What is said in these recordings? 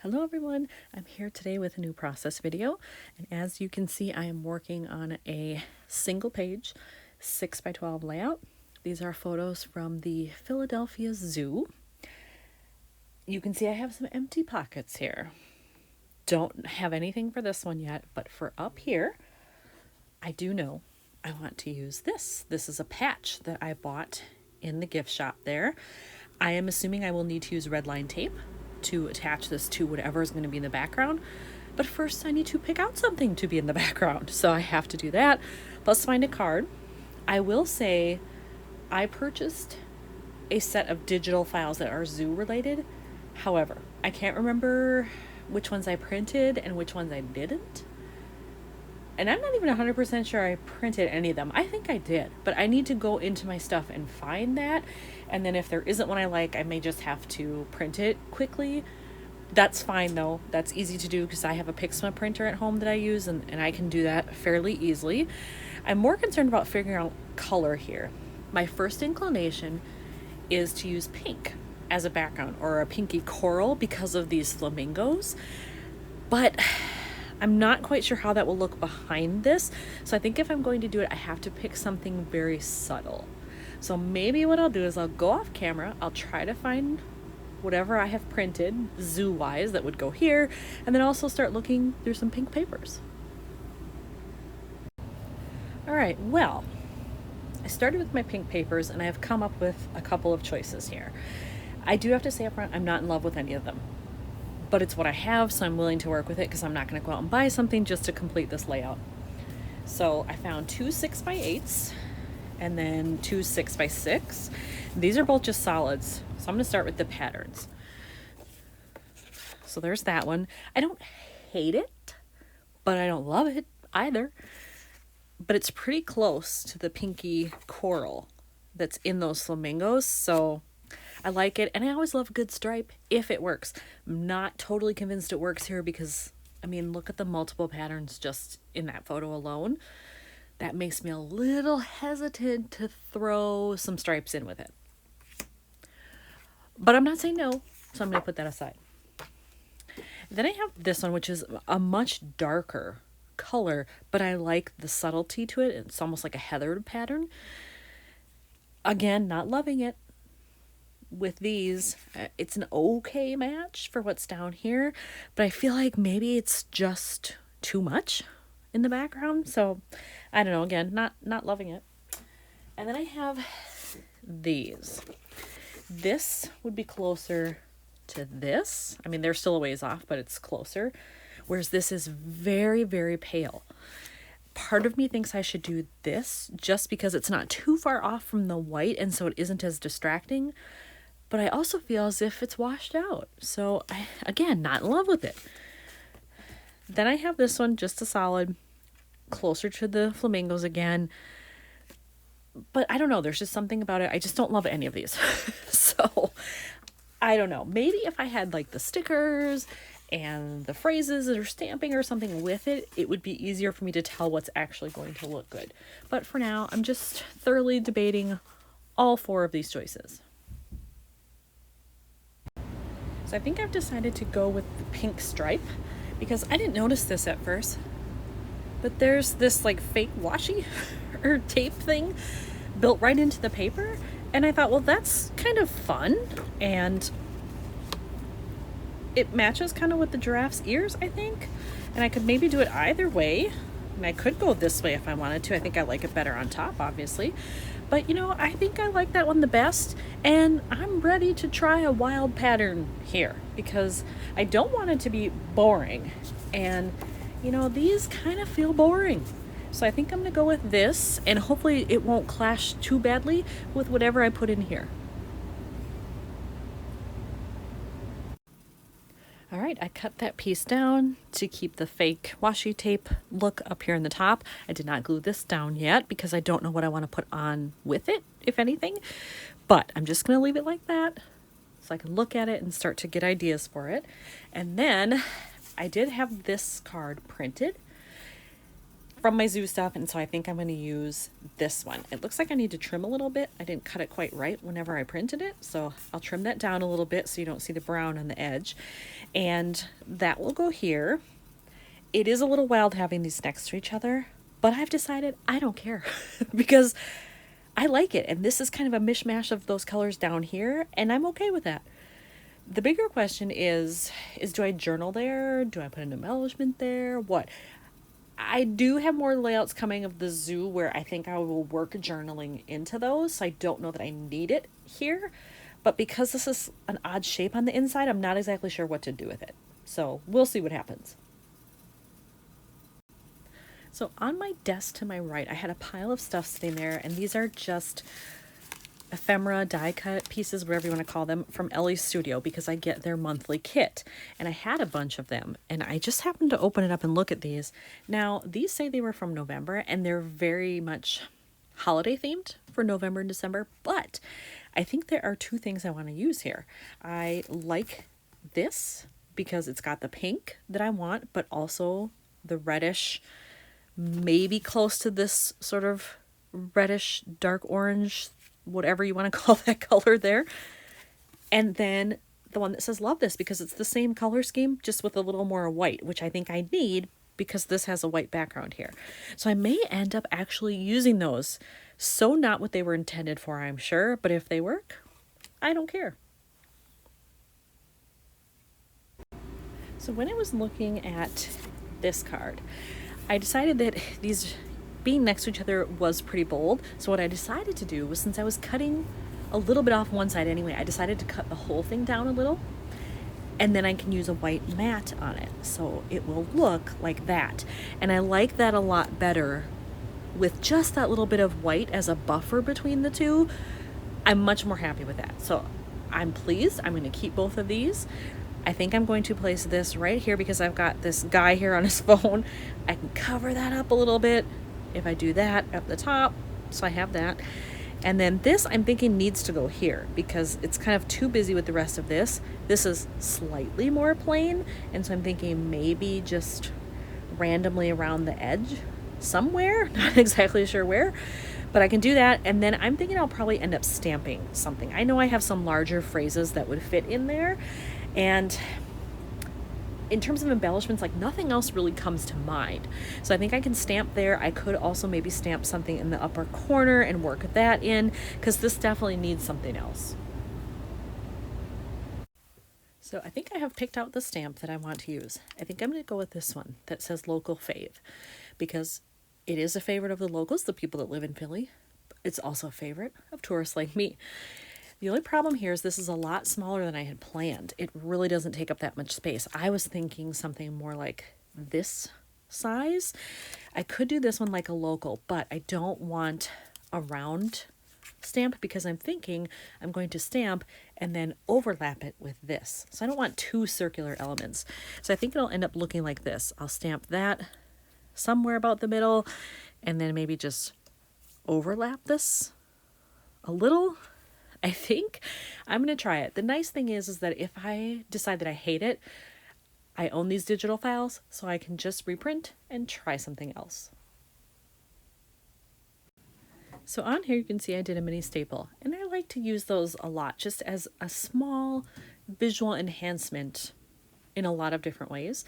Hello everyone, I'm here today with a new process video, and as you can see I am working on a single page 6x12 layout. These are photos from the Philadelphia Zoo. You can see I have some empty pockets here. Don't have anything for this one yet, but for up here, I do know I want to use this. This is a patch that I bought in the gift shop there. I am assuming I will need to use red line tape to attach this to whatever is going to be in the background. But first I need to pick out something to be in the background. So I have to do that, plus find a card. I will say I purchased a set of digital files that are zoo related. However, I can't remember which ones I printed and which ones I didn't. And I'm not even 100% sure I printed any of them. I think I did, but I need to go into my stuff and find that. And then if there isn't one I like, I may just have to print it quickly. That's fine though. That's easy to do because I have a Pixma printer at home that I use and I can do that fairly easily. I'm more concerned about figuring out color here. My first inclination is to use pink as a background or a pinky coral because of these flamingos. But I'm not quite sure how that will look behind this. So I think if I'm going to do it, I have to pick something very subtle. So maybe what I'll do is I'll go off camera. I'll try to find whatever I have printed zoo-wise that would go here, and then also start looking through some pink papers. All right, well, I started with my pink papers and I have come up with a couple of choices here. I do have to say up front, I'm not in love with any of them, but it's what I have, so I'm willing to work with it because I'm not going to go out and buy something just to complete this layout. So I found two 6x8s and then two 6x6. These are both just solids, so I'm going to start with the patterns. So there's that one. I don't hate it, but I don't love it either. But it's pretty close to the pinky coral that's in those flamingos, so I like it, and I always love a good stripe if it works. I'm not totally convinced it works here because, I mean, look at the multiple patterns just in that photo alone. That makes me a little hesitant to throw some stripes in with it. But I'm not saying no, so I'm going to put that aside. Then I have this one, which is a much darker color, but I like the subtlety to it. It's almost like a heathered pattern. Again, not loving it. With these, it's an okay match for what's down here, but I feel like maybe it's just too much in the background. So I don't know, again, not loving it. And then I have these. This would be closer to this. I mean, they're still a ways off, but it's closer. Whereas this is very, very pale. Part of me thinks I should do this just because it's not too far off from the white and so it isn't as distracting. But I also feel as if it's washed out. So, again, not in love with it. Then I have this one, just a solid, closer to the flamingos again. But I don't know, there's just something about it. I just don't love any of these. So, I don't know. Maybe if I had like the stickers and the phrases or stamping or something with it, it would be easier for me to tell what's actually going to look good. But for now, I'm just thoroughly debating all four of these choices. So I think I've decided to go with the pink stripe because I didn't notice this at first, but there's this like fake washi or tape thing built right into the paper, and I thought, well, that's kind of fun, and it matches kind of with the giraffe's ears, I think, and I could maybe do it either way. And I could go this way if I wanted to. I think I like it better on top, obviously. But, you know, I think I like that one the best. And I'm ready to try a wild pattern here because I don't want it to be boring. And, you know, these kind of feel boring. So I think I'm going to go with this. And hopefully it won't clash too badly with whatever I put in here. All right, I cut that piece down to keep the fake washi tape look up here in the top. I did not glue this down yet because I don't know what I want to put on with it, if anything. But I'm just going to leave it like that so I can look at it and start to get ideas for it. And then I did have this card printed from my zoo stuff, and so I think I'm going to use this one. It looks like I need to trim a little bit. I didn't cut it quite right whenever I printed it, so I'll trim that down a little bit so you don't see the brown on the edge. And that will go here. It is a little wild having these next to each other, but I've decided I don't care because I like it. And this is kind of a mishmash of those colors down here, and I'm okay with that. The bigger question is do I journal there? Do I put an embellishment there? What? I do have more layouts coming of the zoo where I think I will work journaling into those. So I don't know that I need it here. But because this is an odd shape on the inside, I'm not exactly sure what to do with it. So we'll see what happens. So on my desk to my right, I had a pile of stuff sitting there, and these are just ephemera die cut pieces, whatever you want to call them, from Ellie's Studio, because I get their monthly kit, and I had a bunch of them, and I just happened to open it up and look at these. Now these say they were from November, and they're very much holiday themed for November and December, but I think there are two things I want to use here. I like this because it's got the pink that I want, but also the reddish, maybe close to this sort of reddish dark orange, whatever you want to call that color there. And then the one that says love this, because it's the same color scheme, just with a little more white, which I think I need because this has a white background here. So I may end up actually using those. So not what they were intended for, I'm sure, but if they work, I don't care. So when I was looking at this card, I decided that these being next to each other was pretty bold. So what I decided to do was, since I was cutting a little bit off one side anyway, I decided to cut the whole thing down a little, and then I can use a white mat on it. So it will look like that. And I like that a lot better with just that little bit of white as a buffer between the two. I'm much more happy with that. So I'm pleased. I'm going to keep both of these. I think I'm going to place this right here because I've got this guy here on his phone. I can cover that up a little bit if I do that at the top. So I have that. And then this, I'm thinking, needs to go here because it's kind of too busy with the rest of this. This is slightly more plain, and so I'm thinking maybe just randomly around the edge somewhere. Not exactly sure where, but I can do that. And then I'm thinking I'll probably end up stamping something. I know I have some larger phrases that would fit in there, and in terms of embellishments, like nothing else really comes to mind. So I think I can stamp there. I could also maybe stamp something in the upper corner and work that in, because this definitely needs something else. So I think I have picked out the stamp that I want to use. I think I'm going to go with this one that says Local Fave, because it is a favorite of the locals, the people that live in Philly. It's also a favorite of tourists like me. The only problem here is this is a lot smaller than I had planned. It really doesn't take up that much space. I was thinking something more like this size. I could do this one like a local, but I don't want a round stamp because I'm thinking I'm going to stamp and then overlap it with this. So I don't want two circular elements. So I think it'll end up looking like this. I'll stamp that somewhere about the middle and then maybe just overlap this a little. I think I'm going to try it. The nice thing is that if I decide that I hate it, I own these digital files, so I can just reprint and try something else. So on here you can see I did a mini staple, and I like to use those a lot just as a small visual enhancement in a lot of different ways.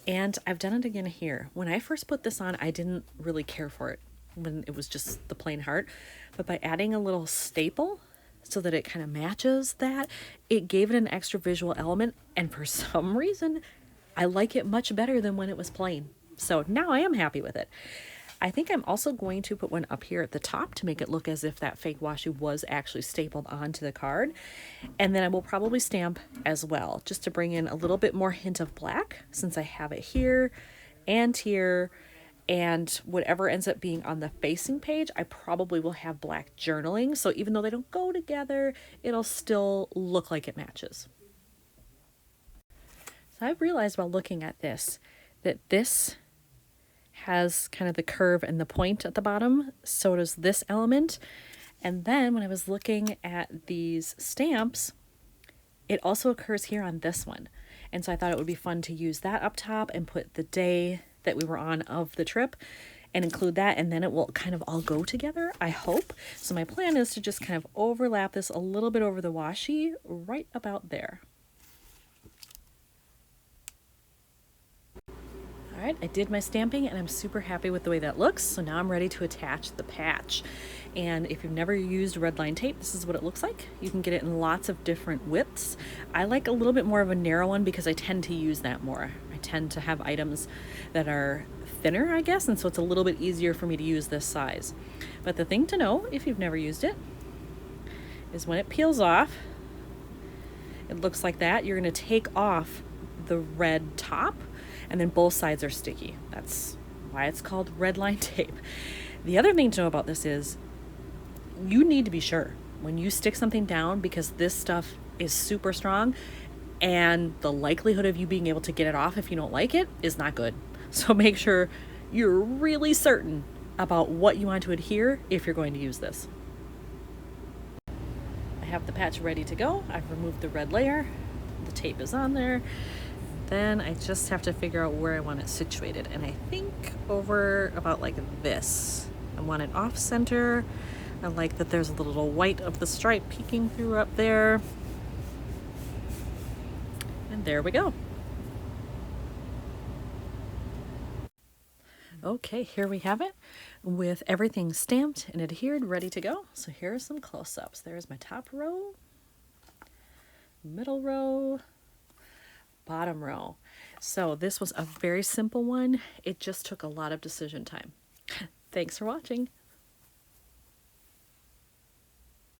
And I've done it again here. When I first put this on, I didn't really care for it when it was just the plain heart, but by adding a little staple so that it kind of matches that, it gave it an extra visual element, and for some reason I like it much better than when it was plain. So now I am happy with it. I think I'm also going to put one up here at the top to make it look as if that fake washi was actually stapled onto the card. And then I will probably stamp as well, just to bring in a little bit more hint of black, since I have it here and here. And whatever ends up being on the facing page, I probably will have black journaling. So even though they don't go together, it'll still look like it matches. So I've realized while looking at this, that this has kind of the curve and the point at the bottom. So does this element. And then when I was looking at these stamps, it also occurs here on this one. And so I thought it would be fun to use that up top and put the day that we were on of the trip, and include that, and then it will kind of all go together, I hope. So my plan is to just kind of overlap this a little bit over the washi right about there. All right, I did my stamping and I'm super happy with the way that looks. So now I'm ready to attach the patch. And if you've never used red line tape, this is what it looks like. You can get it in lots of different widths. I like a little bit more of a narrow one because I tend to use that more. I tend to have items that are thinner, I guess, and so it's a little bit easier for me to use this size. But the thing to know, if you've never used it, is when it peels off, it looks like that. You're gonna take off the red top, and then both sides are sticky. That's why it's called red line tape. The other thing to know about this is you need to be sure when you stick something down, because this stuff is super strong and the likelihood of you being able to get it off if you don't like it is not good. So make sure you're really certain about what you want to adhere if you're going to use this. I have the patch ready to go. I've removed the red layer. The tape is on there. Then I just have to figure out where I want it situated. And I think over about like this. I want it off center. I like that there's a little white of the stripe peeking through up there. And there we go. Okay, here we have it with everything stamped and adhered, ready to go. So here are some close-ups. There's my top row, middle row, bottom row. So this was a very simple one. It just took a lot of decision time. Thanks for watching.